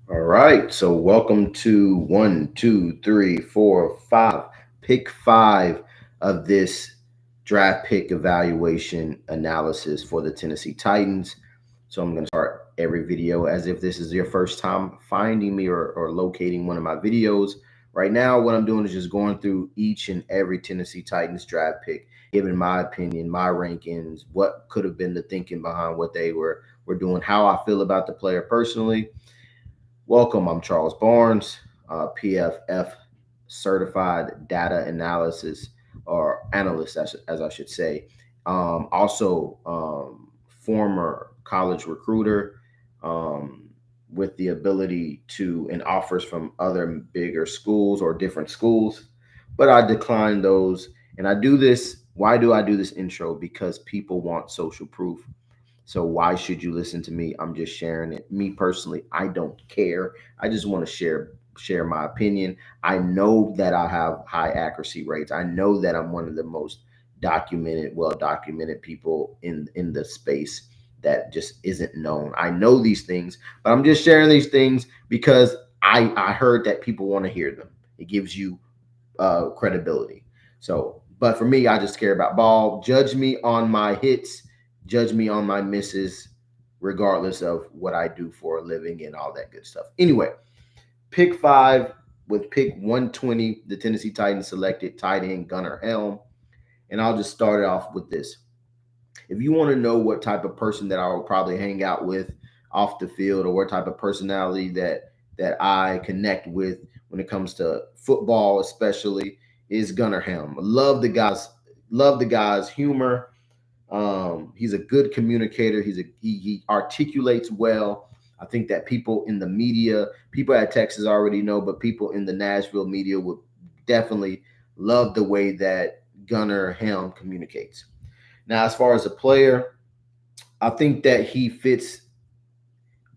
All right. So welcome to one, two, three, four, five. Pick five of this draft pick evaluation analysis for the Tennessee Titans. So I'm going to start every video as if this is your first time finding me or locating one of my videos. Right now, what I'm doing is just going through each and every Tennessee Titans draft pick, giving my opinion, my rankings, what could have been the thinking behind what they were doing, how I feel about the player personally. Welcome. I'm Charles Barnes, PFF certified data analysis or analyst, as I should say. Also, former college recruiter with the ability to and offers from other bigger schools or different schools, but I decline those. And I do this. Why do I do this intro? Because people want social proof. So why should you listen to me? I'm just sharing it. Me personally, I don't care. I just want to share my opinion. I know that I have high accuracy rates. I know that I'm one of the most well documented people in the space that just isn't known. I know these things, but I'm just sharing these things because I heard that people want to hear them. It gives you credibility. So, but for me, I just care about ball. Judge me on my hits, judge me on my misses, regardless of what I do for a living and all that good stuff. Anyway, pick five with pick 120, the Tennessee Titans selected tight end Gunnar Helm. And I'll just start it off with this. If you want to know what type of person that I will probably hang out with off the field or what type of personality that I connect with when it comes to football, especially, is Gunnar Helm. Love the guy's humor. He's a good communicator. He articulates well. I think that people in the media, people at Texas already know, but people in the Nashville media would definitely love the way that Gunnar Helm communicates. Now, as far as a player, I think that he fits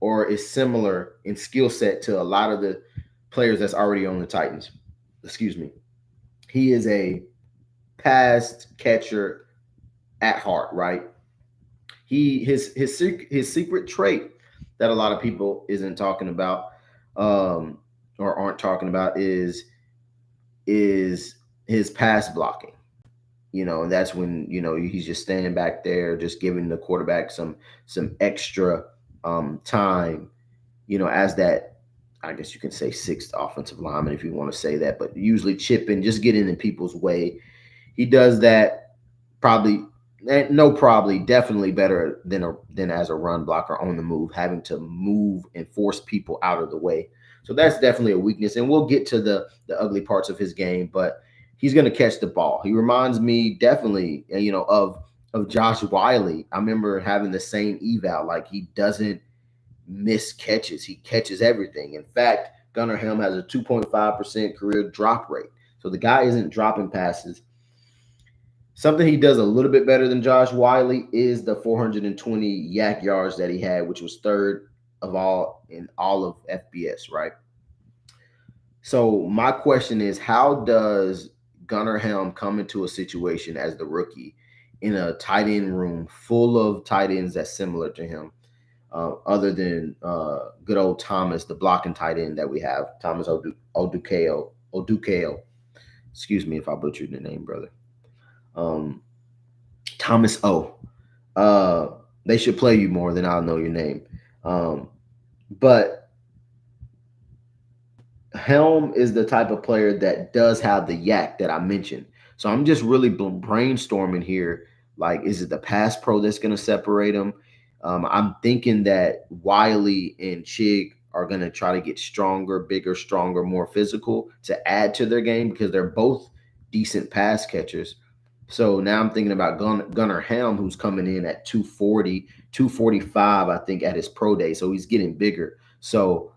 or is similar in skill set to a lot of the players that's already on the Titans. Excuse me. He is a pass catcher at heart, right? His secret trait that a lot of people isn't talking about or aren't talking about is his pass blocking. And that's when he's just standing back there, just giving the quarterback some extra time. As that, I guess you can say sixth offensive lineman if you want to say that, but usually chipping, just getting in people's way. He does that probably no probably definitely better than as a run blocker on the move, having to move and force people out of the way. So that's definitely a weakness, and we'll get to the ugly parts of his game, but he's going to catch the ball. He reminds me definitely, of Josh Wiley. I remember having the same eval. Like, he doesn't miss catches; he catches everything. In fact, Gunnar Helm has a 2.5% career drop rate, so the guy isn't dropping passes. Something he does a little bit better than Josh Wiley is the 420 yak yards that he had, which was third of all in all of FBS, right? So my question is, how does Gunnar Helm come into a situation as the rookie in a tight end room full of tight ends that's similar to him, other than good old Thomas, the blocking tight end that we have, Thomas Odukeo. Excuse me if I butchered the name, brother. Um, Thomas O. Uh, they should play you more than I'll know your name. But Helm is the type of player that does have the yak that I mentioned. So I'm just really brainstorming here. Like, is it the pass pro that's going to separate him? I'm thinking that Wiley and Chig are going to try to get stronger, bigger, stronger, more physical to add to their game because they're both decent pass catchers. So now I'm thinking about Gunnar Helm, who's coming in at 240, 245, I think, at his pro day. So he's getting bigger. So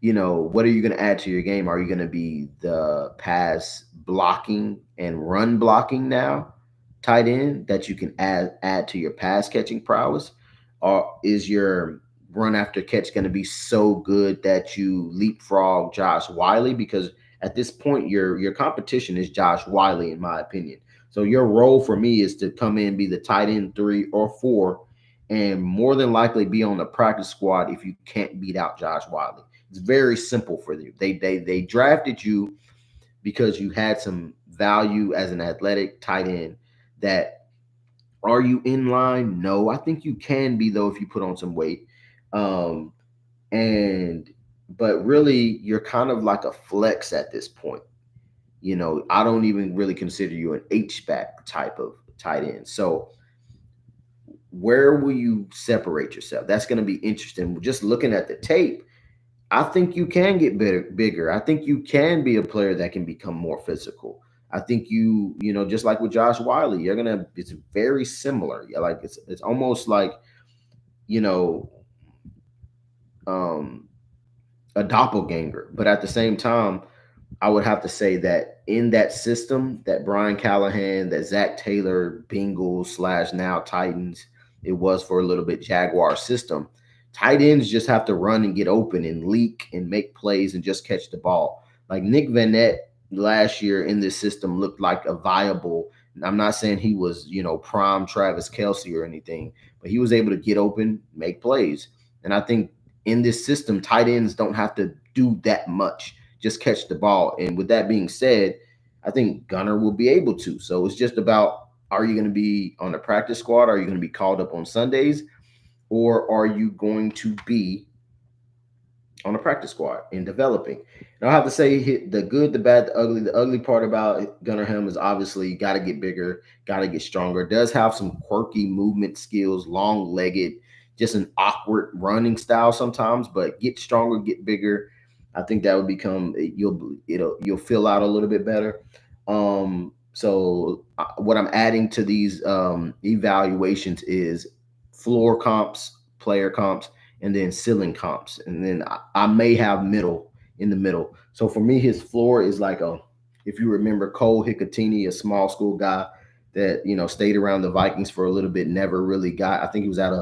what are you going to add to your game? Are you going to be the pass blocking and run blocking now, tight end that you can add to your pass catching prowess, or is your run after catch going to be so good that you leapfrog Josh Wiley? Because at this point, your competition is Josh Wiley, in my opinion. So your role for me is to come in, be the tight end 3 or 4, and more than likely be on the practice squad if you can't beat out Josh Wiley. It's very simple for you. They drafted you because you had some value as an athletic tight end. That are you in line? No, I think you can be though if you put on some weight. Um, and but really, you're kind of like a flex at this point. I don't even really consider you an H back type of tight end. So where will you separate yourself? That's going to be interesting. Just looking at the tape, I think you can get bigger. I think you can be a player that can become more physical. I think just like with Josh Wiley, it's very similar. Yeah, like it's almost like, you know, um, a doppelganger. But at the same time, I would have to say that in that system, that Brian Callahan, that Zach Taylor, Bengals slash now Titans, it was for a little bit Jaguar system. Tight ends just have to run and get open and leak and make plays and just catch the ball. Like Nick Vanette last year in this system looked like a viable. I'm not saying he was, prime Travis Kelce or anything, but he was able to get open, make plays. And I think in this system, tight ends don't have to do that much, just catch the ball. And with that being said, I think Gunnar will be able to. So it's just about, are you going to be on the practice squad? Are you going to be called up on Sundays? Or are you going to be on the practice squad and developing? And I'll have to say the good, the bad, the ugly. The ugly part about Gunnar Helm is obviously got to get bigger, got to get stronger. Does have some quirky movement skills, long legged, just an awkward running style sometimes, but get stronger, get bigger. I think that would become you'll fill out a little bit better. So what I'm adding to these evaluations is floor comps, player comps, and then ceiling comps, and then I may have middle in the middle. So for me, his floor is like if you remember Cole Hicatini, a small school guy that stayed around the Vikings for a little bit, never really got. I think he was out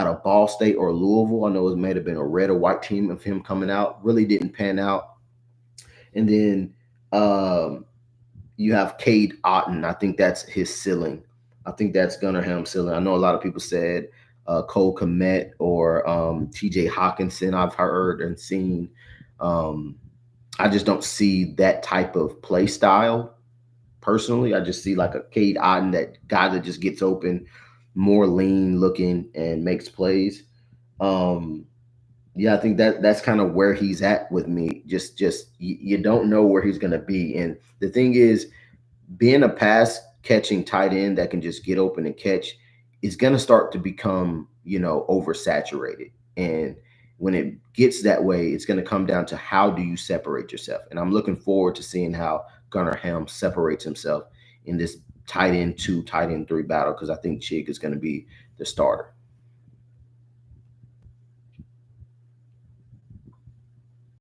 of Ball State or Louisville. I know it may have been a red or white team of him coming out. Really didn't pan out. And then you have Cade Otton. I think that's his ceiling. I think that's Gunnar Helm's ceiling. I know a lot of people said Cole Kmet or TJ Hawkinson. I've heard and seen. Um, I just don't see that type of play style personally. I just see like a Cade Otton, that guy that just gets open, more lean looking and makes plays. Um, yeah, I think that's kind of where he's at with me. Just you don't know where he's gonna be, and the thing is, being a pass catching tight end that can just get open and catch is going to start to become, oversaturated. And when it gets that way, it's going to come down to how do you separate yourself. And I'm looking forward to seeing how Gunnar Helm separates himself in this tight end 2, tight end 3 battle, because I think Chig is going to be the starter.